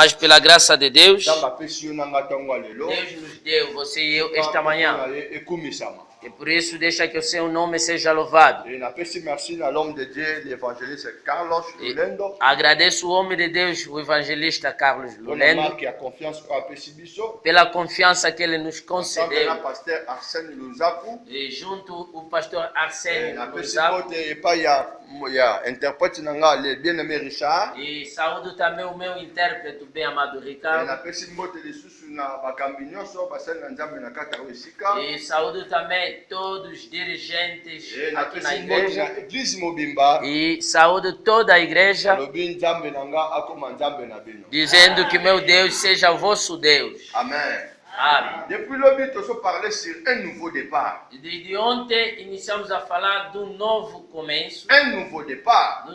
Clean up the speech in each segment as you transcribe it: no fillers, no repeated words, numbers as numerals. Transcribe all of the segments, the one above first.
Mas pela graça de Deus, nzambe apesi yo na nga ntango ya lelo Deus nos deu, você e eu, esta manhã. na ye ekumisama. E por isso deixa que o seu nome seja louvado. Et napesi merci na l'homme de Dieu, l'évangéliste Carlos Lulendo. Agradeço o homem de Deus, o evangelista Carlos Lulendo, Marque a confiance au apesi biso. pela confiança que ele nos Ensemble concedeu. na pasteur Arsène Luzaku. E junto o pastor Arsène Napesi Luzaku. bote epai ya interprète na nga le bien-aimé Richard. E saúdo também o meu intérprete, bem amado Ricardo. Napesi mbote lisusu na bakambi nyonso basali na nzambe na kati ya esika. E saúdo também todos os dirigentes aqui na Napesi mbote igreja. na église mobimba. E saúdo toda a igreja, Alobi nzambe na nga akoma nzambe na bino. dizendo que meu Deus seja o vosso Deus. Amen. Amém. Depuis l'obit, on se parlait sur un nouveau départ. E desde ontem iniciamos a falar do novo começo, Un nouveau départ.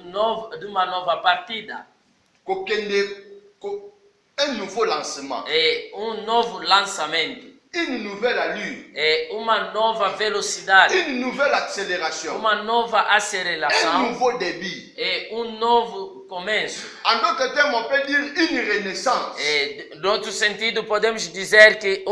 de uma nova partida. Un nouveau lancement. É novo lançamento. Une nouvelle allure. É uma nova velocidade. Une nouvelle accélération. Uma nova Un aceleração. nouveau débit. É novo começo. En d'autres termes, on peut dire une renaissance. Outro sentido, podemos dizer que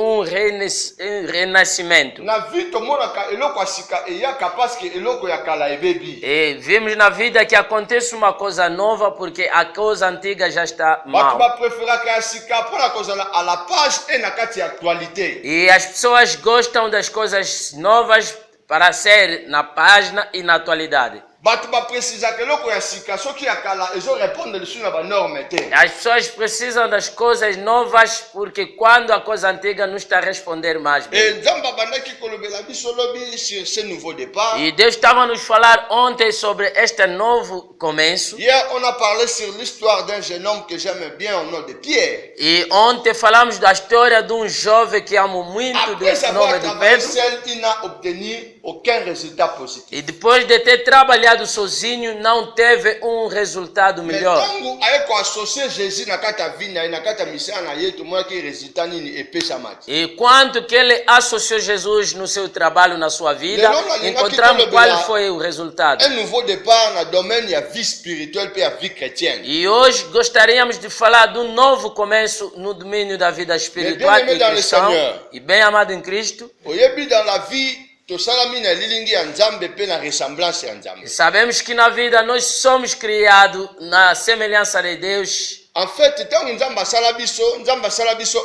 renascimento. Na vie tomonaka eloko asika eyaka parce que eloko ya kala ebebi. Vimos na vida que acontece uma coisa nova porque a coisa antiga já está Bato mal. ba préféraka ya sika mpona kozala à la page et na kati ya actualité. E as pessoas gostam das coisas novas para ser na página e na atualidade. Bato ba précisaka eloko ya sika soki ya kala ezo répondre lisusu na banorme te. As pessoas precisam das coisas novas porque quando a coisa antiga não está a responder mais bem. Et nzambe abandaki kolobela biso lobi sur ce nouveau départ. E Deus estava a nos falar ontem sobre este novo começo. Hier, on a parlé sur l'histoire d'un jeune homme que j'aime bien au nom de Pierre. E ontem falamos da história de um jovem que amo muito, Après do avoir nome de travaillé Pedro. seul, il n'a obtenu aucun résultat positif. E depois de ter trabalhado sozinho, não teve resultado Mais melhor. tango ayeko associer Jésus na kati ya vie na ye, na kati ya misala na ye, tomonaki résultat nini epesamaki. E quanto que ele associou Jesus no seu trabalho, na sua vida, Lelo, encontramos qual foi o resultado. Un nouveau départ na domaine ya vie spirituelle pe ya vie chrétienne. E hoje gostaríamos de falar do novo começo no domínio da vida espiritual e cristã. E bem amado em Cristo. Oyebi dans la vie tosalami na lilingi ya Nzambe pe na ressemblance ya Nzambe. Sabemos que na vida nós somos criados na semelhança de Deus. En fait, tant Nzambe asala biso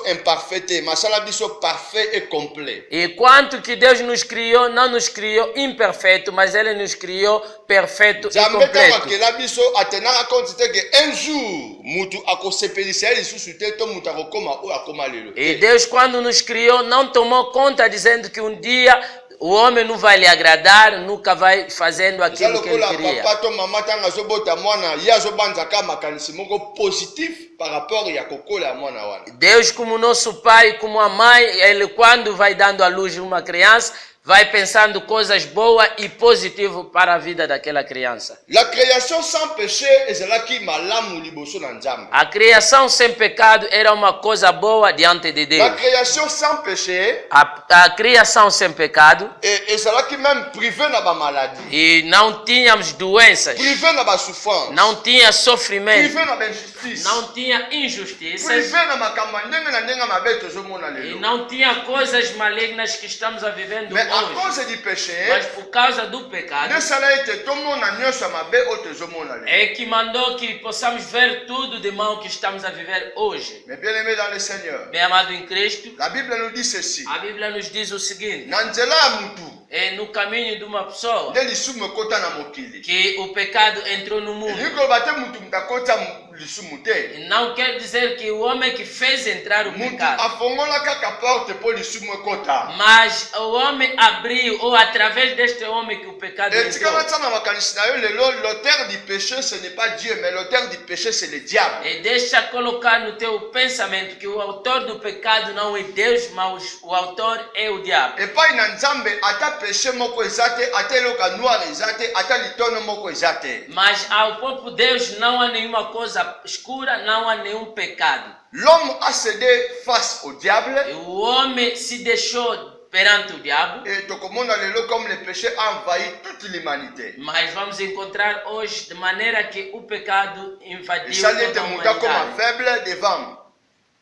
imparfait te, mais asala biso parfait et complet. E quanto que Deus nos criou, não nos criou imperfeito, mas Ele nos criou perfeito e Nzambe completo. amakela biso atenaka compte te que un jour mutu akosepelisa ye lisusu te to mutu akokoma oyo akoma lelo. E Deus, quando nos criou, não tomou conta dizendo que um dia o homem não vai lhe agradar, nunca vai fazendo aquilo que ele queria. Papa to mama tanga azobota mwana ye azobanzaka makanisi moko positif par rapport ya kokola mwana wana. Deus, como nosso pai, como a mãe, ele quando vai dando à luz uma criança, vai pensando coisas boas e positivas para a vida daquela criança. La création sans péché ezalaki malamu liboso na Nzambe. A criação sem pecado era uma coisa boa diante de Deus. La création sans péché A criação sem pecado, ezalaki même privé na ba maladie. e não tínhamos doenças, Privé na ba souffrance. não tinha sofrimento, Privé na ba injustice. não tinha injustiças Privé na makambo ndenge na ndenge mabe tozomona e lelo. não tinha coisas malignas que estamos a vivendo Mais à hoje. cause du péché, Mas por causa do pecado, nesala ete tomona nyonso ya mabe oyo tozomona lelo. é que mandou que possamos ver tudo de mal que estamos a viver hoje. Mais bien aimé dans le Seigneur, Bem amado em Cristo, la Bible nous dit ceci. a Bíblia nos diz o seguinte: Na nzela ya mutu é no caminho de uma pessoa nde lisumu ekota na mokili. que o pecado entrou no mundo. Elingi koloba te mutu mutakota lisumu te. E não quer dizer que o homem que fez entrar o Mutu pecado, afongola kaka porte po lisumu ekota. mas o homem abriu, ou através deste homem que o pecado Etika entrou. batia na makanisi na yo lelo, l'auteur du péché ce n'est pas Dieu, mais l'auteur du péché c'est le diable. E deixa colocar no teu pensamento que o autor do pecado não é Deus, mas o autor é o diabo. Epai na Nzambe ata péché moko eza te, ata eloko noir eza te, ata litono moko eza te. Mas ao próprio Deus não há nenhuma coisa escura, não há nenhum pecado. L'homme a cédé face au diable E o homem se deixou perante o diabo. Et tokomona lelo comme le péché a envahi toute l'humanité. Mas vamos encontrar hoje de maneira que o pecado invadiu Et ça toda était a monta comme humanidade. faible devant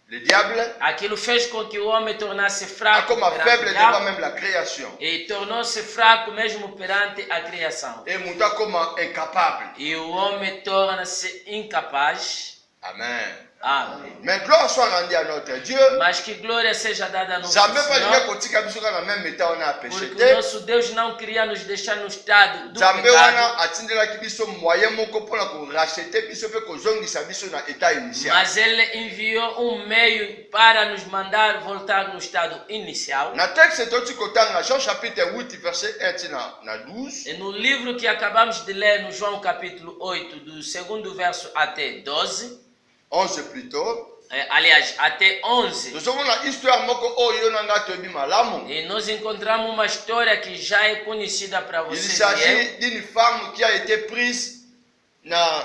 le diable, Aquilo fez com que o homem tornasse fraco comme perante faible o devant diabo même la création. e tornou-se fraco mesmo perante a criação. Et monta comme incapable. E o homem torna-se incapaz. Amen. Amém. Mais gloire soit rendue à notre Dieu. Mas que glória seja dada a nosso Jamais pas Senhor, de kotika biso na même état on a péché. porque o nosso Deus não queria nos deixar no estado do Zambe pecado, wana atindelaki biso moyen moko mpona koracheter biso mpe kozongisa biso na état initial. mas Ele enviou meio para nos mandar voltar no estado inicial. Na texte toti kotanga Jean chapitre 8 verset 1 ti na 12. E no livro que acabamos de ler, no João capítulo 8, do segundo verso até 12, 11 plutôt. aliás, até 11, Tozomona histoire moko oyo na nga toyebi malamu. e nós encontramos uma história que já é conhecida para Il vocês. s'agit d'une femme qui a été prise na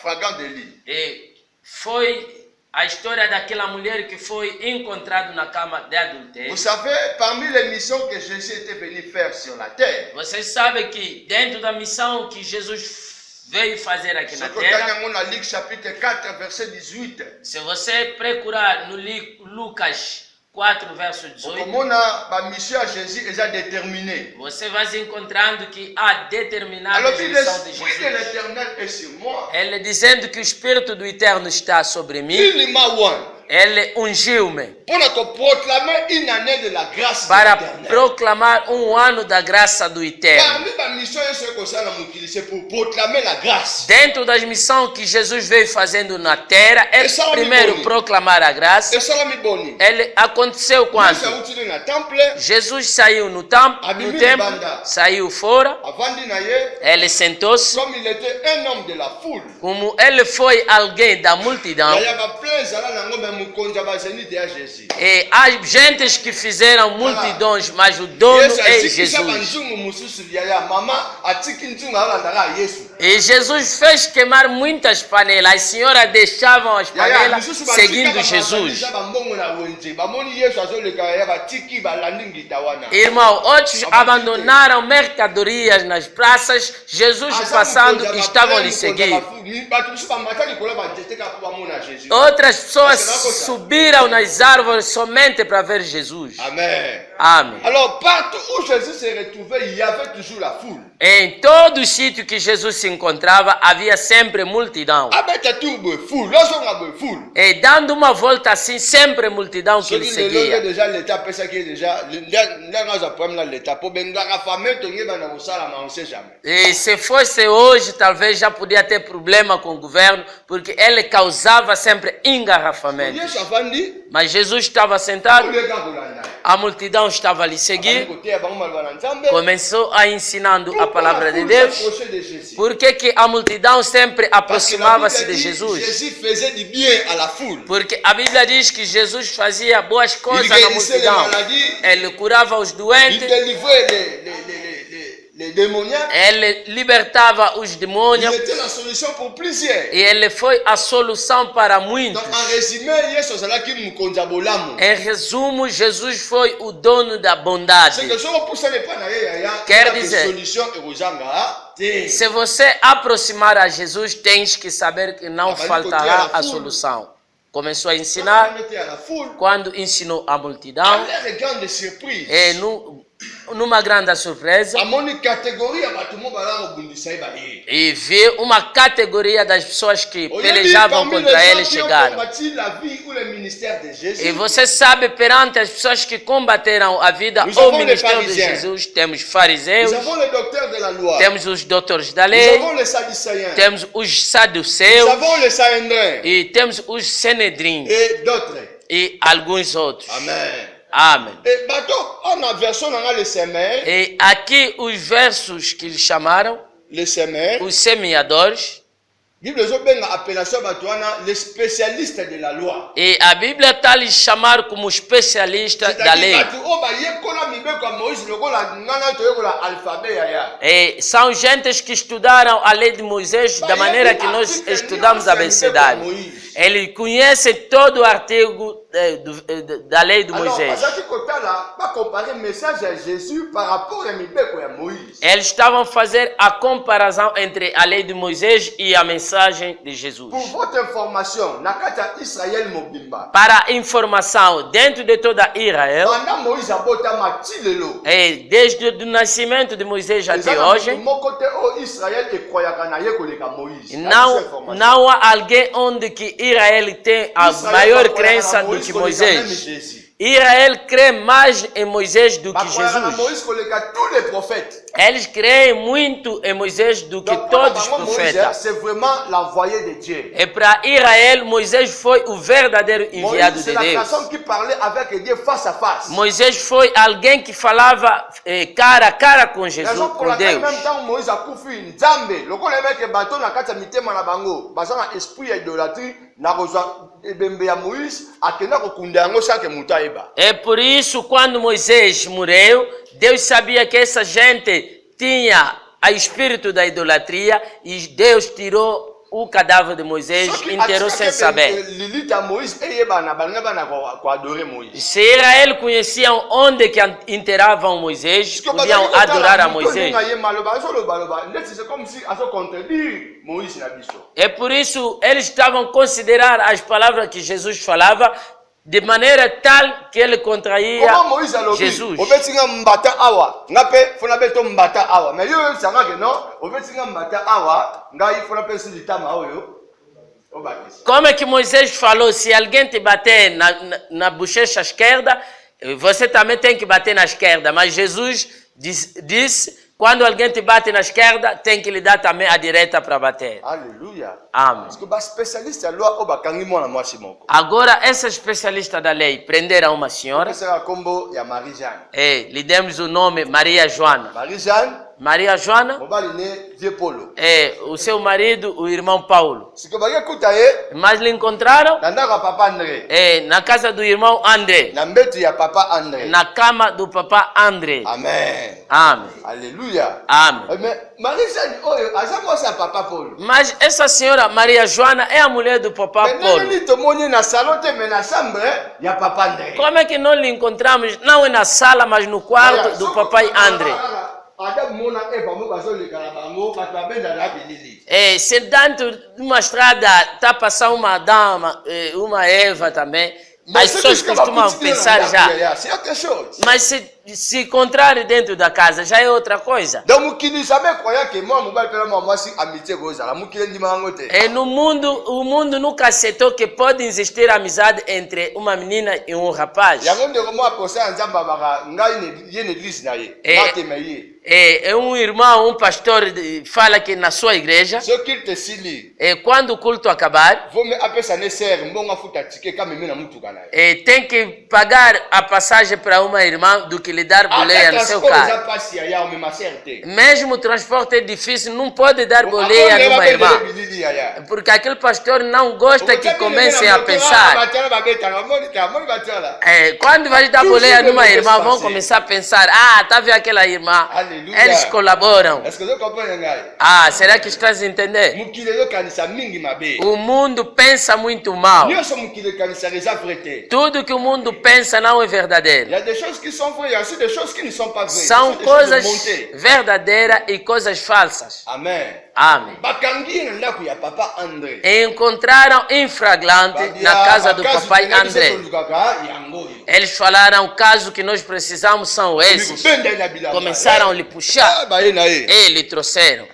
flagrant délit. E foi a história daquela mulher que foi encontrada na cama de adultério. Vous savez, parmi les missions que Jésus était venu faire sur la terre, Vocês sabem que dentro da missão que Jesus veio fazer aqui na terra, na Luc chapitre 4 verset 18, se você procurar no Lucas 4, verso 18, okomona ba mission à Jésus est déterminée. você vai se encontrando que há determinada Alors il missão de l'esprit de Jesus. l'Éternel est sur moi. Ele dizendo que o Espírito do Eterno está sobre mim, Il m'a oint ele ungiu-me pour proclamer une année de la grâce de para l'Éternel. proclamar ano da graça do Eterno. Parmi ma mission, c'est pour proclamer la grâce. Dentro das missões que Jesus veio fazendo na terra, é Essa é a primeiro Bíblia. proclamar a graça. Et ça, mi boni. Ele aconteceu quando Ça utile na temple, Jesus saiu no templo, saiu fora, avandi na ye, ele sentou-se. comme il était un homme de la foule. Como ele foi alguém da multidão, Il y a plein zala nango même mukonja ba zeni de Jésus. e há gentes que fizeram multidões, mas o dono Yesu é atikisa Jesus. banzungu mususu ya mama atiki nzungu alandaka Yesu. E Jesus fez queimar muitas panelas. As senhoras deixavam as panelas seguindo Jesus. Irmão, outros abandonaram mercadorias nas praças. Jesus passando estavam lhe seguindo. Outras pessoas subiram nas árvores somente para ver Jesus. Amen. Amém. Alors partout où Jésus se retrouvait, il y avait toujours la foule. Em todo o sítio que Jesus se encontrava, havia sempre multidão. E dando uma volta assim, sempre multidão que lhe seguia. E se fosse hoje, talvez já podia ter problema com o governo, porque ele causava sempre engarrafamento. Mas Jesus estava sentado, a multidão estava a lhe seguir, começou a ensinando a palavra de Deus. Por que a multidão sempre aproximava-se de Jesus? Porque a Bíblia diz que Jesus fazia boas coisas na multidão. Ele curava os doentes, ele libertava os demônios, e ele foi a solução para muitos. Em resumo, Jesus foi o dono da bondade. Quer dizer, se você aproximar a Jesus, tens que saber que não faltará a solução. Começou a ensinar, quando ensinou a multidão, e numa grande surpresa, e viu uma categoria das pessoas que pelejavam contra ele chegaram. E você sabe, perante as pessoas que combateram a vida ou ministério de Jesus, temos fariseus, temos os doutores da lei, temos os saduceus e temos os senedrim e alguns outros. Amém. E aqui os versos que eles chamaram, os semeadores. E a Bíblia está lhes chamando como especialista da lei. E são gentes que estudaram a lei de Moisés da maneira que nós estudamos a abecedário. Ele conhece todo o artigo da lei de Moisés. Eles estavam fazendo a comparação entre a lei de Moisés e a mensagem de Jesus. Para informação, dentro de toda Israel, desde o nascimento de Moisés até hoje, não há alguém onde que Israel tem a maior crença do que Moisés. Israel crê mais em Moisés do que Jesus. Eles creem muito em Moisés do que todos os profetas. E para Israel, Moisés foi o verdadeiro enviado de Deus. Moisés foi alguém que falava cara a cara com Jesus, com Deus. É por isso, quando Moisés morreu, Deus sabia que essa gente tinha o espírito da idolatria e Deus tirou o cadáver de Moisés, enterrou sem saber. Se Israel conheciam onde que enterravam Moisés, podiam adorar a Moisés. É por isso eles estavam considerando as palavras que Jesus falava de maneira tal que ele contraía Jesus. Como é que Moisés falou, se alguém te bater na bochecha esquerda, você também tem que bater na esquerda. Mas Jesus disse, quando alguém te bate na esquerda, tem que lhe dar também a direita para bater. Aleluia. Amém. Agora, essa especialista da lei prenderam uma senhora. Lhe demos o nome Maria Joana. Maria Joana é o seu marido, o irmão Paulo. Mas lhe encontraram na casa do irmão André, na cama do papá André. Amém. Amém. Aleluia. Amém. Mas essa senhora Maria Joana é a mulher do papá Paulo. Como é que nós lhe encontramos? Não é na sala, mas no quarto do papai André. Se dentro de uma estrada está passando uma dama, uma Eva também, as pessoas costumam pensar já. Mas se encontrar dentro da casa já é outra coisa. No mundo, o mundo nunca aceitou que pode existir amizade entre uma menina e um rapaz. Um irmão, um pastor fala que na sua igreja, quando o culto acabar, tem que pagar a passagem para uma irmã do que lhe dar boleia no seu carro. Mesmo o transporte é difícil, não pode dar boleia numa irmã. Porque aquele pastor não gosta que comecem a pensar. Quando vai dar boleia numa irmã, vão começar a pensar, tá vendo aquela irmã? Eles colaboram. Será que estás a entender? O mundo pensa muito mal. Tudo que o mundo pensa não é verdadeiro. São coisas verdadeiras e coisas falsas. Amém. Amém. Encontraram em flagrante na casa do papai André. Eles falaram, o caso que nós precisamos são esses. Começaram a lhe puxar e lhe trouxeram.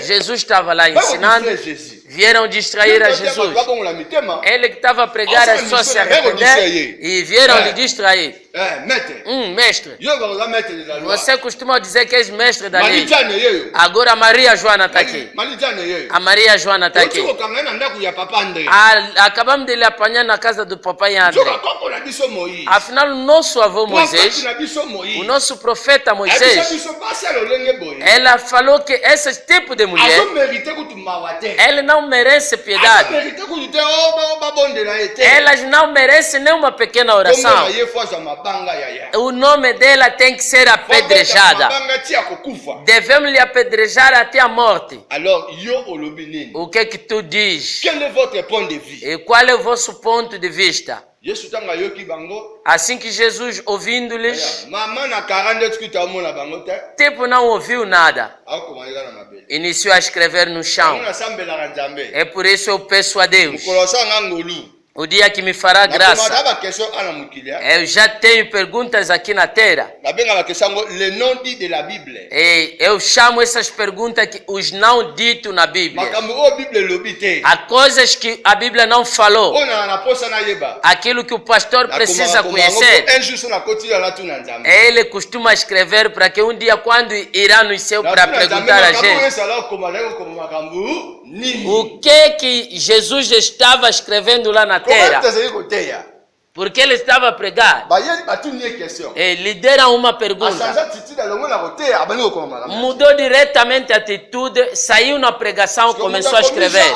Jesus estava lá ensinando. Vieram distrair a Jesus. Ele que estava a pregar, as pessoas se arrepender e vieram lhe distrair. Mestre, você costuma dizer que és mestre da lei. Agora a Maria Joana está aqui. A Maria Joana está aqui. Acabamos de lhe apanhar na casa do papai André. Afinal, o nosso avô Moisés, o nosso profeta Moisés, ela falou que esse tipo de mulher, ele não merece piedade. Elas não merecem nenhuma pequena oração. o nome dela tem que ser apedrejada. Devemos lhe apedrejar até a morte. Alors, yo olobi nini? O que tu diz? Quel est votre point de vue? E qual é o vosso ponto de vista? Yesu tanga yoki bango. Assim que Jesus, ouvindo-lhes, Maman na 40 escuta mona bango te. tipo não ouviu nada. Akomaliga na mabele. Iniciou a escrever no chão. Na sambela na Nzambe. É por isso eu peço a Deus, Mukolosa ngangolu. o dia que me fará graça. Eu já tenho perguntas aqui na terra. E eu chamo essas perguntas que os não ditos na Bíblia. Há coisas que a Bíblia não falou. Aquilo que o pastor precisa conhecer. Ele costuma escrever para que um dia, quando irá no céu para perguntar a gente o que Jesus estava escrevendo lá na terra. Porque ele estava a pregar. E lhe deram uma pergunta. Mudou diretamente a atitude, saiu na pregação, começou a escrever.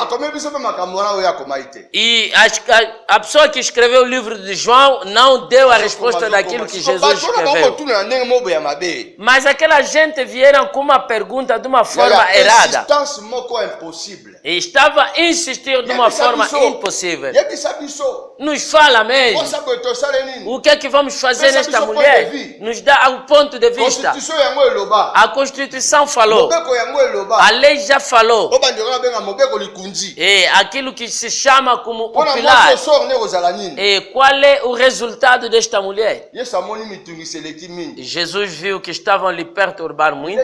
E a pessoa que escreveu o livro de João não deu a resposta daquilo que Jesus escreveu. Mas aquela gente vieram com uma pergunta de uma forma errada. E estava a insistir de uma forma impossível. Nos fala mesmo. O que é que vamos fazer nesta mulher? Nos dá o ponto de vista. A Constituição falou. A lei já falou. E aquilo que se chama como o pilar. E qual é o resultado desta mulher? Jesus viu que estavam lhe perturbar muito.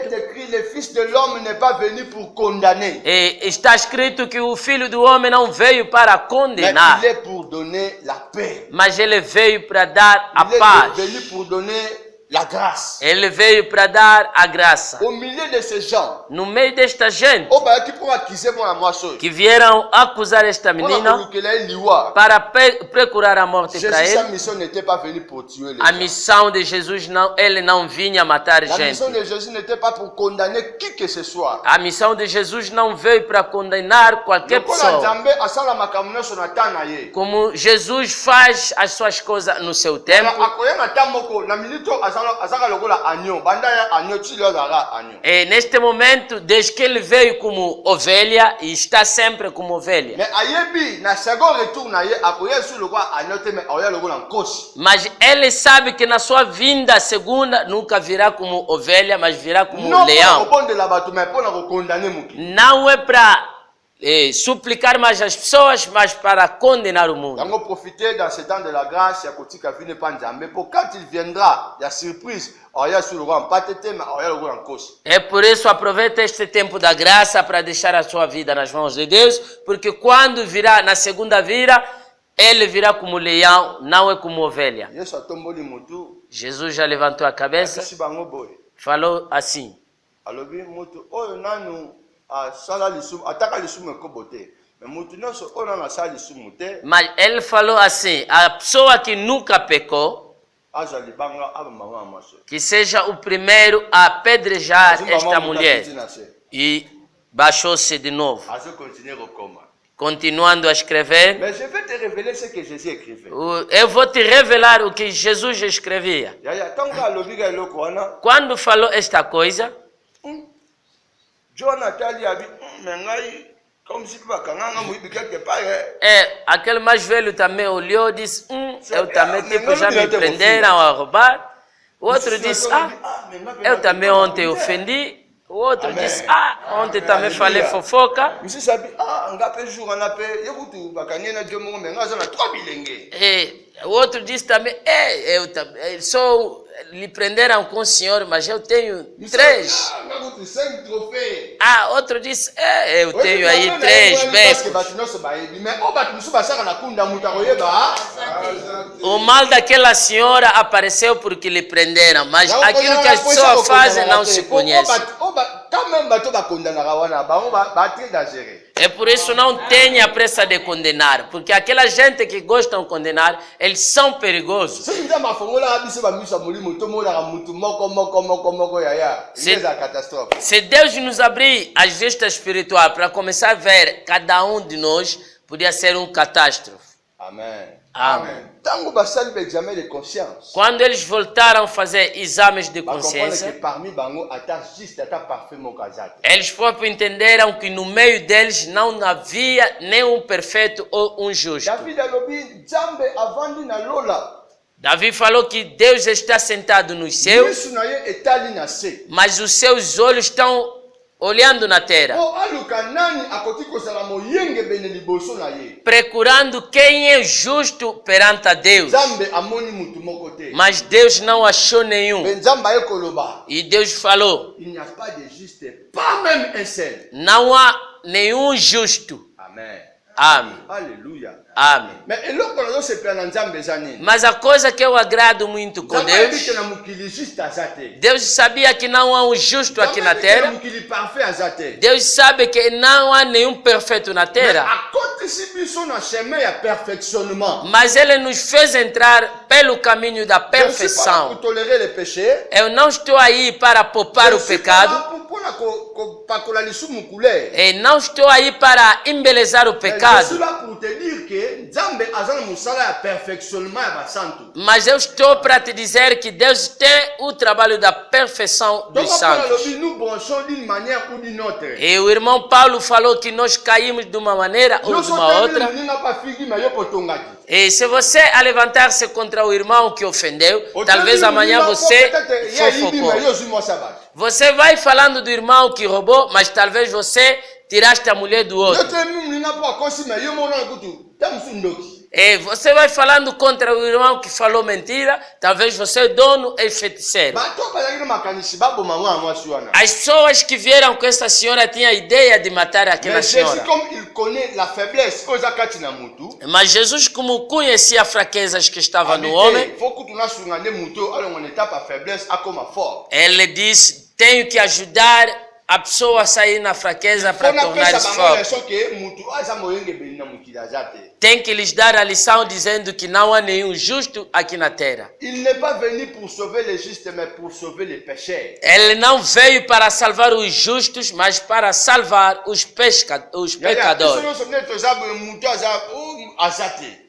E está escrito que o Filho do Homem não veio para condenar, mas ele veio para dar a paz. Ele veio para dar a graça. No meio desta gente que vieram acusar esta menina para procurar a morte para ele, a missão de Jesus ele não vinha matar gente. A missão de Jesus não veio para condenar qualquer pessoa. Como Jesus faz as suas coisas no seu tempo. E neste momento, desde que ele veio como ovelha, e está sempre como ovelha. Mas ele sabe que na sua vinda segunda nunca virá como ovelha, mas virá como leão. Não é para suplicar mais as pessoas, mas para condenar o mundo. Profiter dans ce temps de la grâce, pour quand il viendra, la surprise, é por isso aproveita este tempo da graça para deixar a sua vida nas mãos de Deus, porque quando virá na segunda vira, ele virá como leão, não é como ovelha. Jesus já levantou a cabeça, falou assim. Mas ele falou assim: a pessoa que nunca pecou, que seja o primeiro a apedrejar esta mulher. E baixou-se de novo, continuando a escrever. Eu vou te revelar o que Jesus escrevia. Quando falou esta coisa, aquele mais velho também olhou e disse: eu também já me prenderam a roubar. O outro disse: eu também ontem ofendi. O outro disse: ontem também falei fofoca. O outro disse também: eu também lhe prenderam com o senhor, mas eu tenho 3. Outro disse: eu tenho aí 3 bênçãos. O mal daquela senhora apareceu porque lhe prenderam, mas aquilo que as pessoas fazem não se conhece. É por isso não tenha pressa de condenar, porque aquela gente que gostam de condenar, eles são perigosos. Se Deus nos abrir as vistas espirituais para começar a ver cada um de nós, podia ser uma catástrofe. Amen. Amém. Tango basali examen de conscience. Quando eles voltaram a fazer exames de consciência, parmi bango ata juste ata parfait mokazate. eles próprios entenderam que no meio deles não havia nenhum perfeito ou um justo. David alobi Nzambe avandi na lola. Davi falou que Deus está sentado nos céus, Misu na ye etali na se. mas os seus olhos estão olhando na terra, O aluka nani akoti kozala moyenge bene liboso na ye. procurando quem é justo perante a Deus. Nzambe amoni mutu moko te. Mas Deus não achou nenhum. Mais Nzambe aye koloba. E Deus falou: Il n'y a pas de juste, pas même un seul. não há nenhum justo. Amen. Amém. Alléluia. Amém. Mais eloko nazo sepela na Nzambe za nini? Mas a coisa que eu agrado muito com Nzambe ayebi Deus, ke na mokili juste aza te. Deus sabia que não há um justo aqui na Nzambe ayebi ke na terra. mokili parfait aza te. Deus sabe que não há nenhum perfeito na Mais terra. akotisi biso na chemin ya perfectionnement. Mas Ele nos fez entrar pelo caminho da Je ne suis pas là pour perfeição. tolérer les péchés. Eu não estou aí para poupar Je o suis pas là pecado. pour pakola lisumu couleur. E não estou aí para embelezar o Je suis pecado. là pour te dire que Nzambe aza na mosala ya perfectionnement ya basantu. Mas eu estou para te dizer que Deus tem o trabalho da perfeição Donc dos Paul santos. alobi nous branchons d'une manière ou d'une autre. E o irmão Paulo falou que nós caímos de uma maneira ou Yo de so uma tangeli outra. moninga pa figi ma yo potongaki. E se você a levantar-se contra o irmão que ofendeu, O talvez tangeli amanhã moninga você po peut-être ya yibi ma fofocou. yo zwi mwa sabat. Você vai falando do irmão que roubou, mas talvez você tiraste a mulher do Yo outro. tangeli moninga po akosi ma yo mona kutu tamusu ndoki. E você vai falando contra o irmão que falou mentira, talvez você é dono e feiticeiro. Bato bazalaki na makanisi baboma mwana mwasi wana. As pessoas que vieram com essa senhora tinham a ideia de matar aquela Mais Jésus, senhora. comme il connaît la faiblesse oyo eza kati na mutu, Mas Jesus, como conhecia as fraquezas que estavam no homem, faut que tunasunga nde mutu oyo alongo na étape ya faiblesse akoma fort. ele disse: tenho que ajudar a pessoa a sair na fraqueza para Mpona pesa tornar-se bango forte. leso ke mutu oyo aza moyengebeli na mokili aza te. Tem que lhes dar a lição dizendo que não há nenhum justo aqui na terra. Il n'est pas venu pour sauver les justes, mais pour sauver les pécheurs. Ele não veio para salvar os justos, mas para salvar os pecadores. Mutu aza te.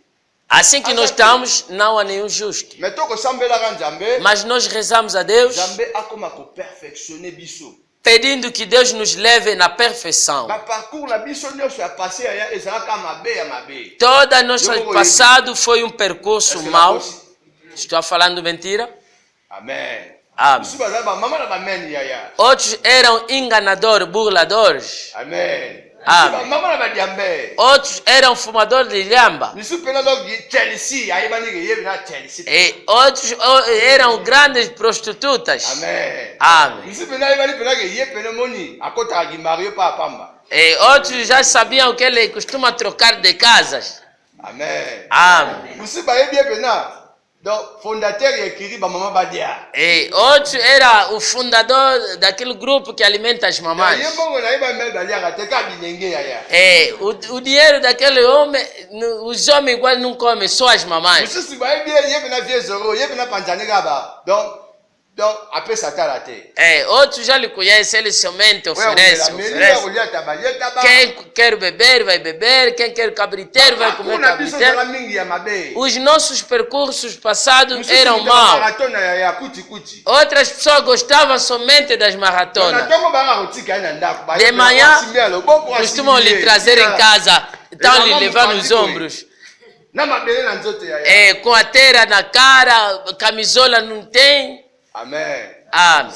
Assim que nós estamos, não há nenhum justo. Mais tokosambelaka Nzambe, Mas nós rezamos a Deus, Nzambe akoma koperfectionne biso. pedindo que Deus nos leve na perfeição. Baparcours na biso nyonso ya passé aya ezalaka mabe ya mabe. Todo nosso passado foi um percurso Est-ce que mau. la posi- Estou falando mentira? Amen. Amém. Biso bazala bamama na bamene yaya. Outros eram enganadores, burladores. Amen. Amen. Bamama na badiambe. Outros eram fumadores de lhamba. Biso pena logi Chelsea ayebani ke yebi na Chelsea. E outros eram grandes prostitutas. Amen. Amém. Biso pena ayebani pena ke ye pena moni akota ki Mario pa pamba. E outros já sabiam que ele costuma trocar de casas. Amen. Amém. Biso ba yebi pena. Donc fondateur yekiri bamama badia. E outros era o fundador daquele grupo que alimenta as mamães. Ye bongo na yeba mel badia te ka bilenge yaya. E o dinheiro daquele homem, os homens igual não comem, só as mamães. Biso si ba yebi na vie zoro, yebi na panzanika ba. Donc après ça t'a raté. É, outros já lhe conhecem, ele somente oferece. Quem quer beber, vai beber. Quem quer cabriteiro, vai comer cabriteiro. Os nossos percursos passados eram maus. Outras pessoas gostavam somente das maratonas. De manhã, costumam lhe trazer em casa, estão lhe levando nos ombros. É, com a terra na cara, camisola não tem. Amen. Amém.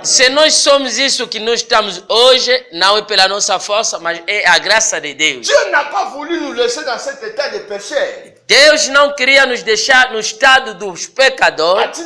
Se nós somos isso que nós estamos hoje, não é pela nossa força, mas é a graça de Deus. Dieu n'a pas voulu nous laisser dans cet état de péché. Deus não queria nos deixar no estado dos pecadores.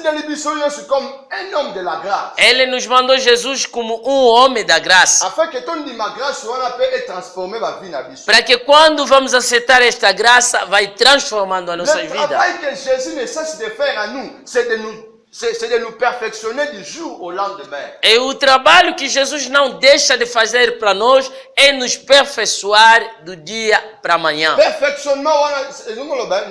Comme un homme de la grâce. Ele nos mandou Jesus como um homem da graça. Afin que ton ma grâce peut transformer ma vie na biso. Para que quando vamos aceitar esta graça, vai transformando a nossa vida. Le travail que Jésus ne cesse de faire à nous, c'est de nous perfectionner du jour au lendemain. E o trabalho que Jesus não deixa de fazer para nós é nos aperfeiçoar do dia para amanhã. Perfectionnement,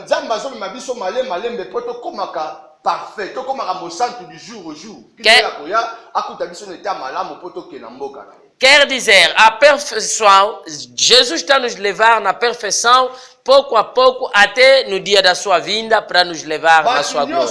Nzambe azomema biso malembe po tokomaka parfait. To comme un centre du jour au jour. Quer dizer, a perfeição, Jesus está nos levar na perfeição, pouco a pouco, até no dia da sua vinda, para nos levar na sua glória.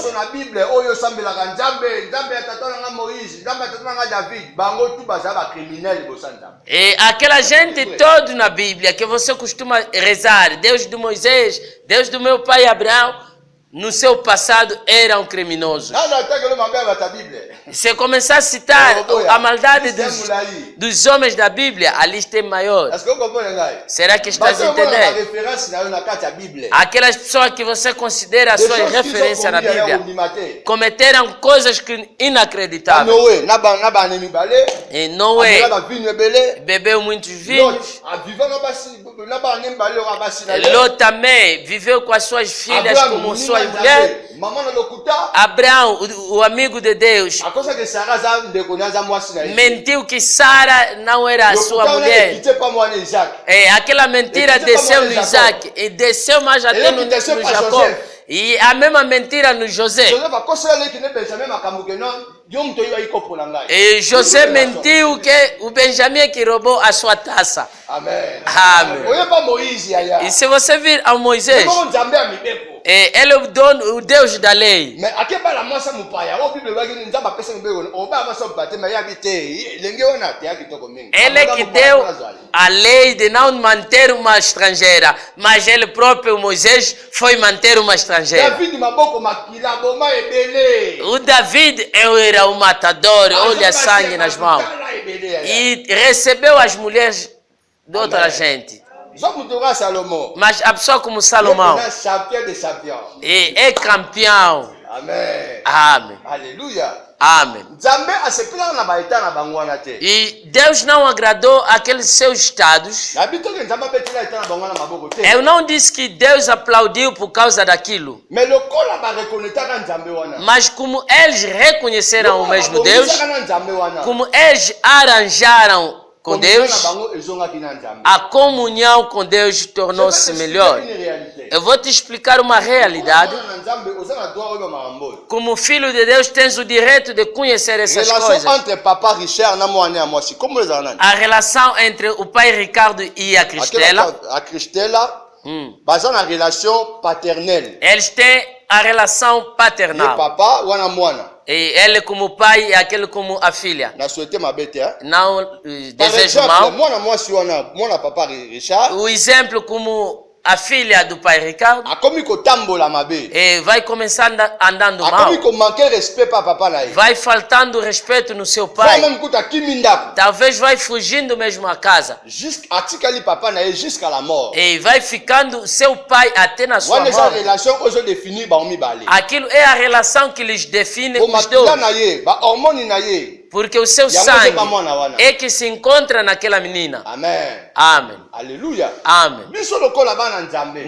E aquela gente toda na Bíblia que você costuma rezar, Deus de Moisés, Deus do meu pai Abraão, no seu passado eram criminosos. Se começar a citar a maldade dos homens da Bíblia, a lista é maior. Será que estás a entender? Aquelas pessoas que você considera a sua referência na Bíblia cometeram coisas inacreditáveis. E Noé bebeu muitos vinhos. Ló também viveu com as suas filhas como suas mulheres. Abraão, o amigo de Deus, mentiu que Sara não era a sua mulher. Aquela mentira desceu no Isaac e desceu mais até no Jacó. E a mesma mentira no José. E José mentiu que o Benjamim que roubou a sua taça. Amém. Amém. E se você vir a Moisés, ele é o Deus da lei. Ele é que deu a lei de não manter uma estrangeira, mas ele próprio, Moisés, foi manter uma estrangeira. O David era o matador, olha sangue nas mãos. E recebeu as mulheres de outra gente. Mas a pessoa como Salomão é campeão. Amém. Amém. Aleluia. Amém. E Deus não agradou aqueles seus estados. Eu não disse que Deus aplaudiu por causa daquilo. Mas como eles reconheceram o mesmo Deus, como eles arranjaram com Deus, a comunhão com Deus tornou-se melhor. Eu vou te explicar uma realidade. Como filho de Deus, tens o direito de conhecer essas coisas. A relação entre o pai Ricardo e a Cristela. A relação paternelle. Eles têm a relação paternal. E ele como pai e aquele como a filha. Não desejo mal. O exemplo como a filha do pai Ricardo vai começar andando mal. Vai faltando respeito no seu pai. Talvez vai fugindo mesmo a casa. E vai ficando seu pai até na sua morte. Aquilo é a relação que lhes define os dois. Porque o seu sangue é que se encontra naquela menina. Amém. Amém. Aleluia. Amém.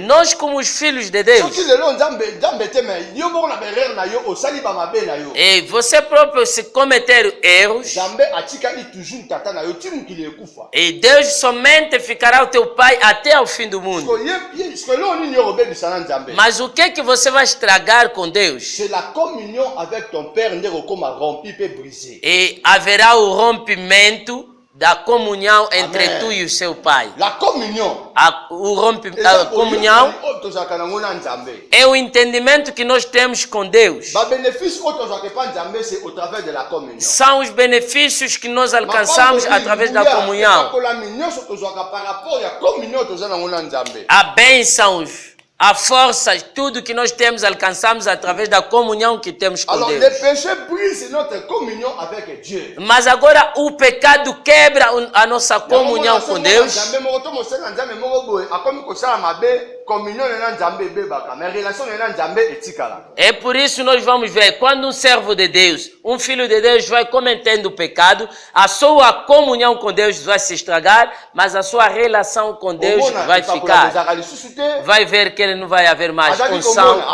Nós como os filhos de Deus, e você próprio se cometer erros, e Deus somente ficará o teu pai até o fim do mundo. Mas o que é que você vai estragar com Deus? E haverá o rompimento da comunhão entre tu e o seu pai. A comunhão é o entendimento que nós temos com Deus. São os benefícios que nós alcançamos através da comunhão. A bênçãos, a força, tudo que nós temos, alcançamos através da comunhão que temos com Deus. Mas agora o pecado quebra a nossa comunhão com Deus. É por isso nós vamos ver, quando um servo de Deus, um filho de Deus vai cometendo pecado, a sua comunhão com Deus vai se estragar, mas a sua relação com Deus vai ficar. Vai ver que ele não vai haver mais unção.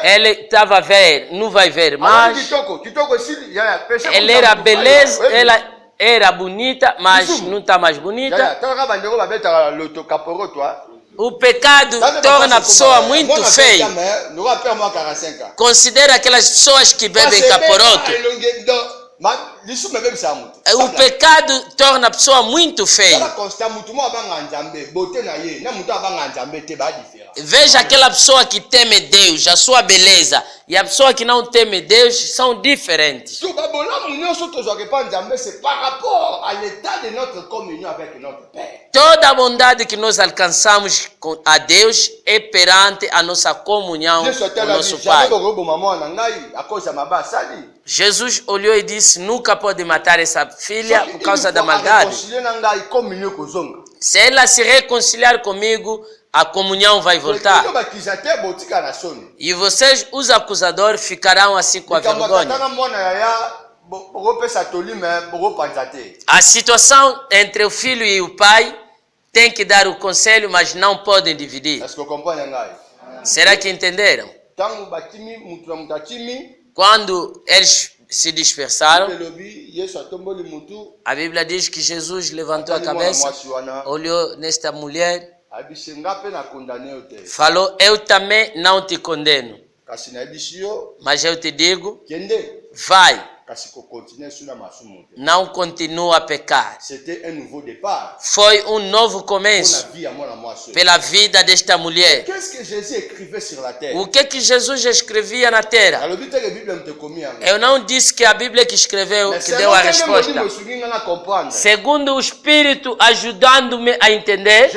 Ele estava a ver, não vai ver mais. Ele era beleza, ela era bonita, mas não está mais bonita. O pecado torna a pessoa muito feia. Considera aquelas pessoas que bebem caporoto. O pecado torna a pessoa muito feia. Veja aquela pessoa que teme Deus, a sua beleza, e a pessoa que não teme Deus são diferentes. Toda a bondade que nós alcançamos a Deus é perante a nossa comunhão com o nosso Pai. Jesus olhou e disse: nunca pode matar essa filha por causa da maldade. Se ela se reconciliar comigo, a comunhão vai voltar. E vocês, os acusadores, ficarão assim com a vergonha. A situação entre o filho e o pai tem que dar o conselho, mas não podem dividir. Será que entenderam? Quando eles se dispersaram, a Bíblia diz que Jesus levantou a cabeça, olhou nesta mulher, falou: eu também não te condeno, mas eu te digo, vai, não continua a pecar. Foi um novo começo pela vida desta mulher. O que Jesus escrevia na terra? Eu não disse que a Bíblia que escreveu, que deu a resposta. Segundo o Espírito ajudando-me a entender,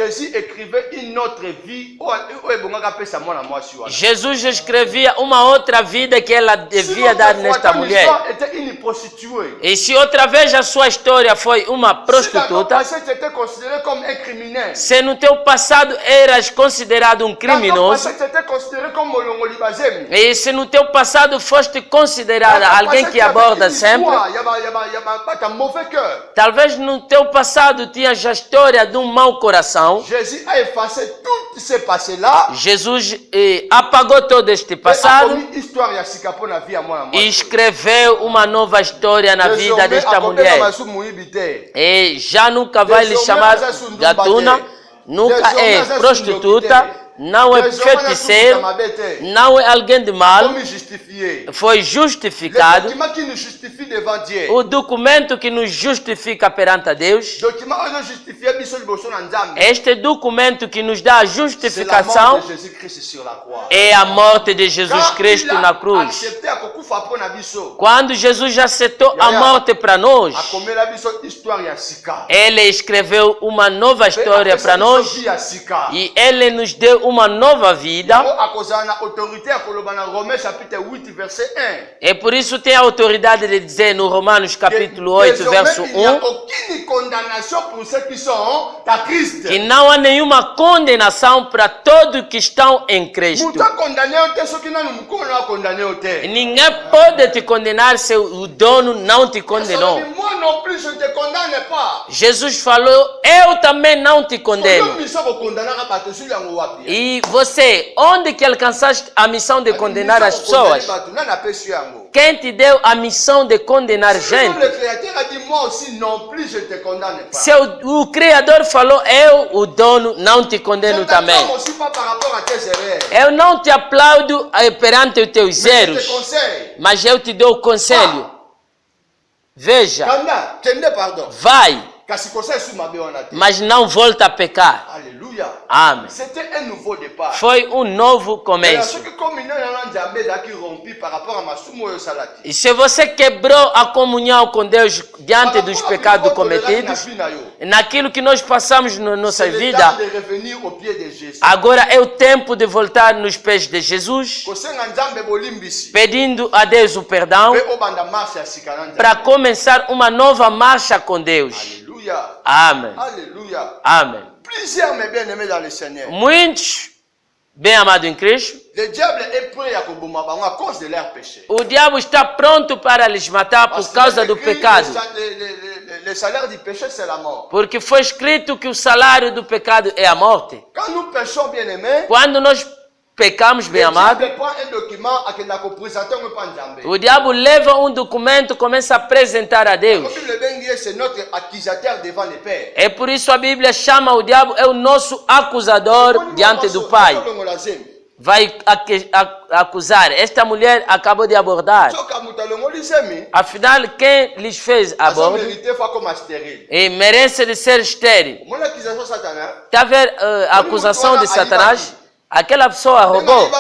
Jesus escrevia uma outra vida que ela devia dar nesta mulher. E se outra vez a sua história foi uma prostituta, se no teu passado eras considerado um criminoso, e se no teu passado foste considerada alguém que aborda sempre, talvez no teu passado tinhas a história de um mau coração. Jesus apagou todo este passado e escreveu uma nova história na vida desta mulher. E já nunca vai lhe chamar gatuna, nunca é prostituta, não é feiticeiro, não é alguém de mal. Foi justificado. O documento que nos justifica perante a Deus, este documento que nos dá a justificação, é a morte de Jesus Cristo na cruz. Quando Jesus aceitou a morte para nós, Ele escreveu uma nova história para nós e Ele nos deu uma nova vida. E por isso tem a autoridade de dizer no Romanos capítulo 8, verso 1, que não há nenhuma condenação para todos que estão em Cristo. Ninguém pode te condenar se o dono não te condenou. Jesus falou: eu também não te condeno. E você, onde que alcançaste a missão de condenar as pessoas? Quem te deu a missão de condenar gente? Se o Criador falou: eu, o dono, não te condeno também. Eu não te aplaudo perante os teus erros, mas eu te dou o conselho. Veja, vai, mas não volta a pecar. Aleluia. Amém. Foi um novo começo. E se você quebrou a comunhão com Deus diante dos pecados cometidos, naquilo que nós passamos na nossa vida, agora é o tempo de voltar nos pés de Jesus, pedindo a Deus o perdão, para começar uma nova marcha com Deus. Amém. Aleluia. Amém. Plusieurs mes bien-aimés dans le Seigneur. Muitos, bem amados em Cristo, le diable est prêt à cause de leur péché. O diabo está pronto para lhes matar por causa do pecado. Le salaire du péché, c'est la mort. Porque foi escrito que o salário do pecado é a morte. Quand nous péchons, bien-aimés, quando nós pecamos, bem amado, o diabo leva um documento e começa a apresentar a Deus. C'est notre accusateur devant les pères. É por isso a Bíblia chama o diabo é o nosso acusador diante do Pai. Vai acusar. Esta mulher acabou de abordar. Afinal, quem lhes fez aborto merece de ser estéril. Está a ver a acusação de Satanás? Aquela pessoa roubou.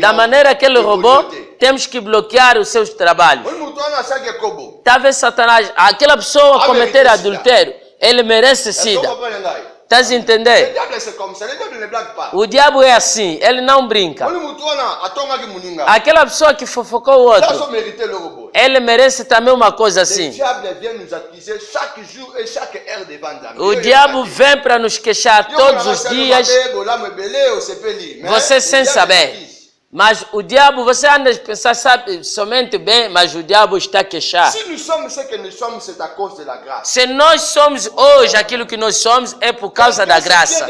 Da maneira que ele roubou, temos que bloquear os seus trabalhos. Está a ver Satanás? Aquela pessoa cometer adultério, ele merece sida. Estás a entender? O diabo é assim, ele não brinca. Aquela pessoa que fofocou o outro, ele merece também uma coisa assim. O diabo vem para nos queixar todos os dias, você sem saber. Mas o diabo, você anda a pensar, sabe, somente bem, mas o diabo está a queixar. Se nós somos hoje aquilo que nós somos, é por causa da graça.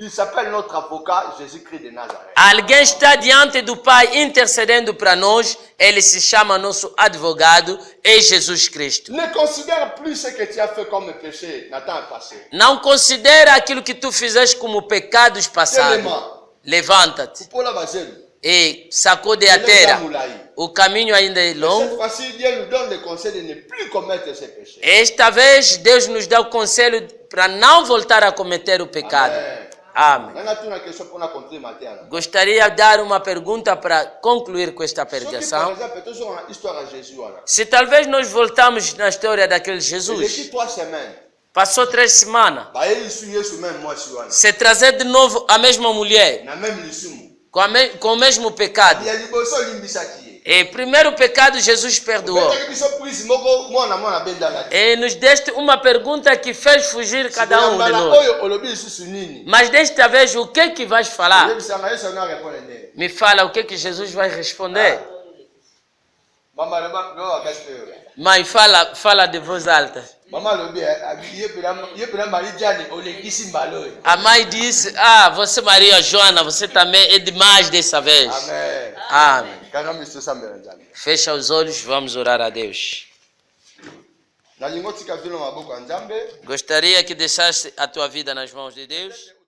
Il s'appelle notre avocat, Jésus-Christ de Nazareth. Alguém está diante do Pai intercedendo para nós, ele se chama nosso advogado, é Jesus Cristo. Ne considère plus ce que tu as fait comme péché dans le temps passé. Não considera aquilo que tu fizeste como pecados passados. Levanta-te e sacode a terra. O caminho ainda é longo. Esta vez Deus nos dá o conselho para não voltar a cometer o pecado. Amém. Gostaria de dar uma pergunta para concluir com esta pregação. Se talvez nós voltamos na história daquele Jesus, passou 3 semanas, se trazer de novo a mesma mulher, com o mesmo pecado. E primeiro pecado Jesus perdoou. E nos deste uma pergunta que fez fugir cada um de nós. Mas desta vez, o que que vais falar? Me fala o que que Jesus vai responder. Mãe, fala de voz alta. A mãe disse, você Maria Joana, você também é demais dessa vez. Amém. Fecha os olhos, vamos orar a Deus. Gostaria que deixasse a tua vida nas mãos de Deus.